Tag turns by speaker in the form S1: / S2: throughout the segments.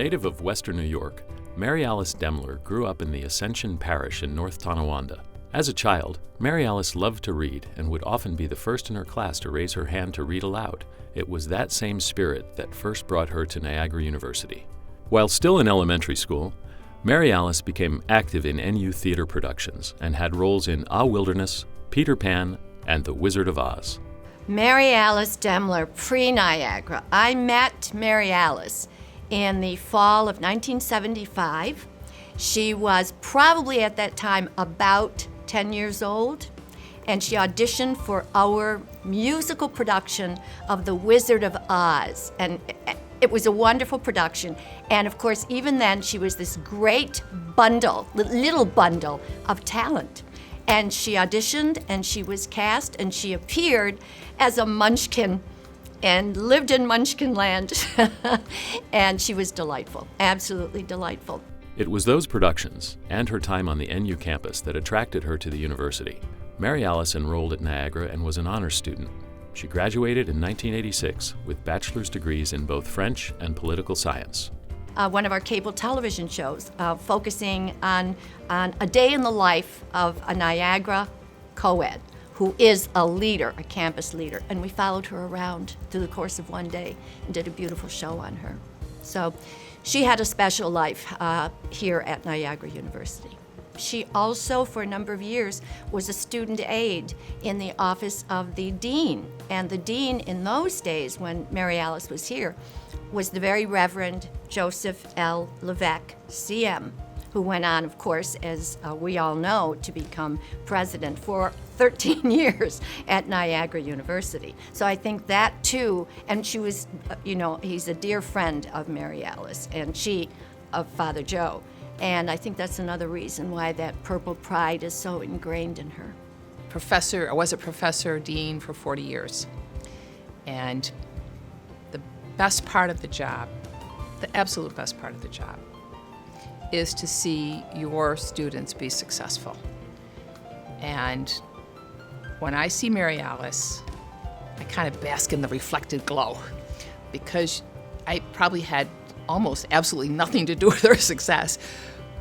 S1: native of Western New York, Maryalice Demler grew up in the Ascension Parish in North Tonawanda. As a child, Maryalice loved to read and would often be the first in her class to raise her hand to read aloud. It was that same spirit that first brought her to Niagara University. While still in elementary school, Maryalice became active in NU theater productions and had roles in Ah Wilderness, Peter Pan, and The Wizard of Oz.
S2: Maryalice Demler, pre-Niagara. I met Maryalice in the fall of 1975. She was probably at that time about 10 years old, and she auditioned for our musical production of The Wizard of Oz. And it was a wonderful production. And of course, even then, she was this great bundle, little bundle of talent. And she auditioned, and she was cast, and she appeared as a Munchkin and lived in Munchkin land. And she was delightful, absolutely delightful.
S1: It was those productions and her time on the NU campus that attracted her to the university. Maryalice enrolled at Niagara and was an honors student. She graduated in 1986 with bachelor's degrees in both French and political science.
S2: One of our cable television shows focusing on a day in the life of a Niagara co-ed who is a leader, a campus leader. And we followed her around through the course of one day and did a beautiful show on her. So she had a special life here at Niagara University. She also, for a number of years, was a student aide in the office of the dean. And the dean in those days, when Maryalice was here, was the very Reverend Joseph L. Levesque, CM, who went on, of course, as we all know, to become president for 13 years at Niagara University. So I think that too, and she was, he's a dear friend of Maryalice, and she of Father Joe. And I think that's another reason why that purple pride is so ingrained in her.
S3: I was a professor dean for 40 years. And the best part of the job, the absolute best part of the job, is to see your students be successful. And when I see Maryalice, I kind of bask in the reflected glow, because I probably had almost absolutely nothing to do with her success.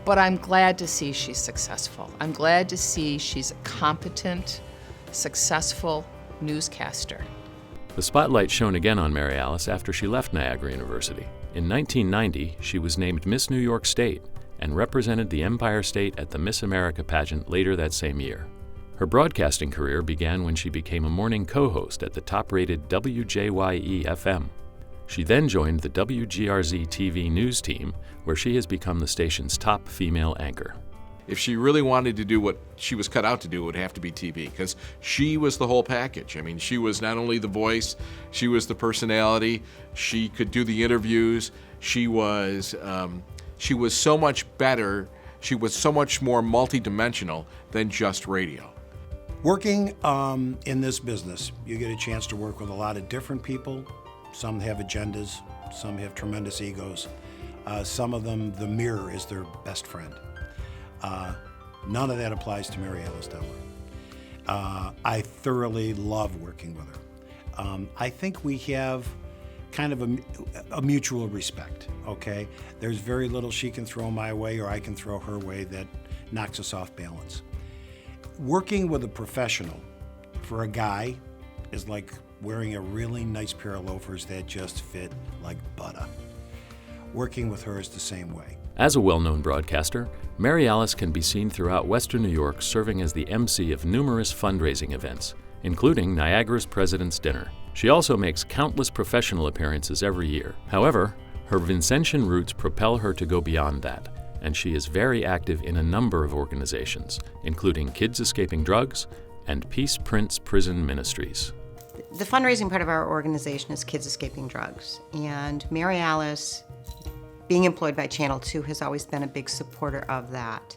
S3: But I'm glad to see she's successful. I'm glad to see she's a competent, successful newscaster.
S1: The spotlight shone again on Maryalice after she left Niagara University. In 1990, she was named Miss New York State and represented the Empire State at the Miss America pageant later that same year. Her broadcasting career began when she became a morning co-host at the top-rated WJYE-FM. She then joined the WGRZ TV news team, where she has become the station's top female anchor.
S4: If she really wanted to do what she was cut out to do, it would have to be TV, because she was the whole package. I mean, she was not only the voice, she was the personality, she could do the interviews, she was so much better, she was so much more multidimensional than just radio.
S5: Working in this business, you get a chance to work with a lot of different people. Some have agendas, some have tremendous egos. Some of them, the mirror is their best friend. None of that applies to Maryalice Demler. I thoroughly love working with her. I think we have kind of a mutual respect, okay? There's very little she can throw my way or I can throw her way that knocks us off balance. Working with a professional for a guy is like wearing a really nice pair of loafers that just fit like butter. Working with her is the same way.
S1: As a well-known broadcaster, Maryalice can be seen throughout Western New York serving as the MC of numerous fundraising events, including Niagara's President's Dinner. She also makes countless professional appearances every year. However, her Vincentian roots propel her to go beyond that, and she is very active in a number of organizations, including Kids Escaping Drugs and Peace Prince Prison Ministries.
S6: The fundraising part of our organization is Kids Escaping Drugs, and Maryalice, being employed by Channel 2, has always been a big supporter of that.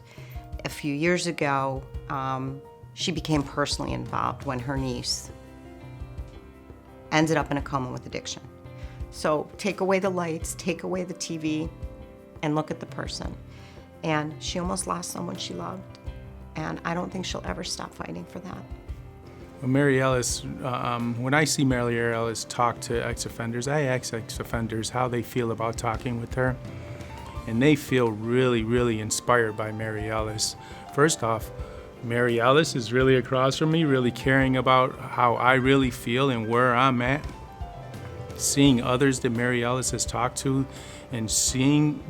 S6: A few years ago, she became personally involved when her niece ended up in a coma with addiction. So take away the lights, take away the TV, and look at the person. And she almost lost someone she loved, and I don't think she'll ever stop fighting for that.
S7: Maryalice, when I see Maryalice talk to ex-offenders, I ask ex-offenders how they feel about talking with her. and they feel really, really inspired by Maryalice. First off, Maryalice is really across from me, really caring about how I really feel and where I'm at. Seeing others that Maryalice has talked to and seeing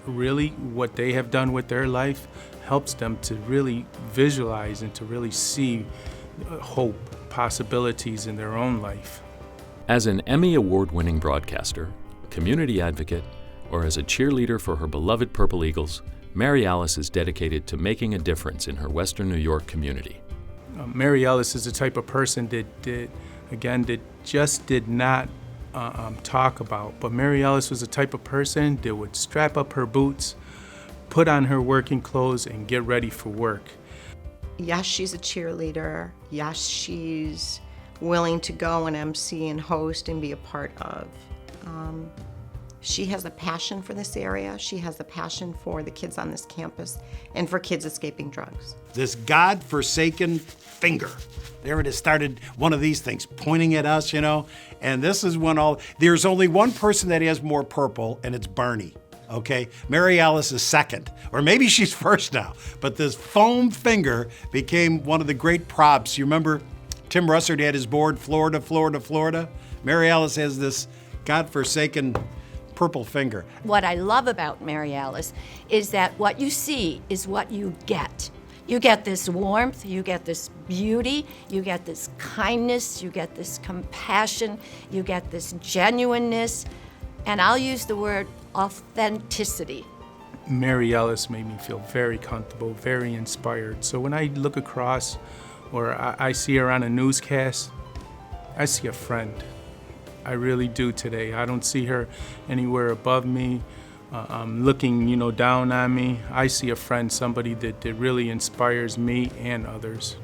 S7: really what they have done with their life helps them to really visualize and to really see hope, possibilities in their own life.
S1: As an Emmy Award-winning broadcaster, community advocate, or as a cheerleader for her beloved Purple Eagles, Maryalice is dedicated to making a difference in her Western New York community.
S7: Maryalice is the type of person that just did not talk about, but Maryalice was the type of person that would strap up her boots, put on her working clothes, and get ready for work.
S6: Yes, she's a cheerleader. Yes, she's willing to go and MC and host and be a part of. She has a passion for this area. She has a passion for the kids on this campus and for kids escaping drugs.
S5: This God-forsaken finger. There it is, started one of these things, pointing at us, you know. And this is when there's only one person that has more purple, and it's Barney, okay? Maryalice is second, or maybe she's first now. But this foam finger became one of the great props. You remember Tim Russert had his board, Florida, Florida, Florida? Maryalice has this God-forsaken purple finger.
S2: What I love about Maryalice is that what you see is what you get. You get this warmth, you get this beauty, you get this kindness, you get this compassion, you get this genuineness, and I'll use the word authenticity.
S7: Maryalice made me feel very comfortable, very inspired. So when I look across or I see her on a newscast, I see a friend. I really do today. I don't see her anywhere above me, looking, down on me. I see a friend, somebody that really inspires me and others.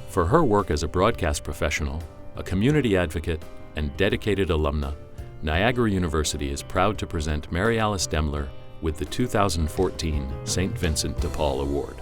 S1: For her work as a broadcast professional, a community advocate, and dedicated alumna, Niagara University is proud to present Maryalice Demler with the 2014 St. Vincent de Paul Award.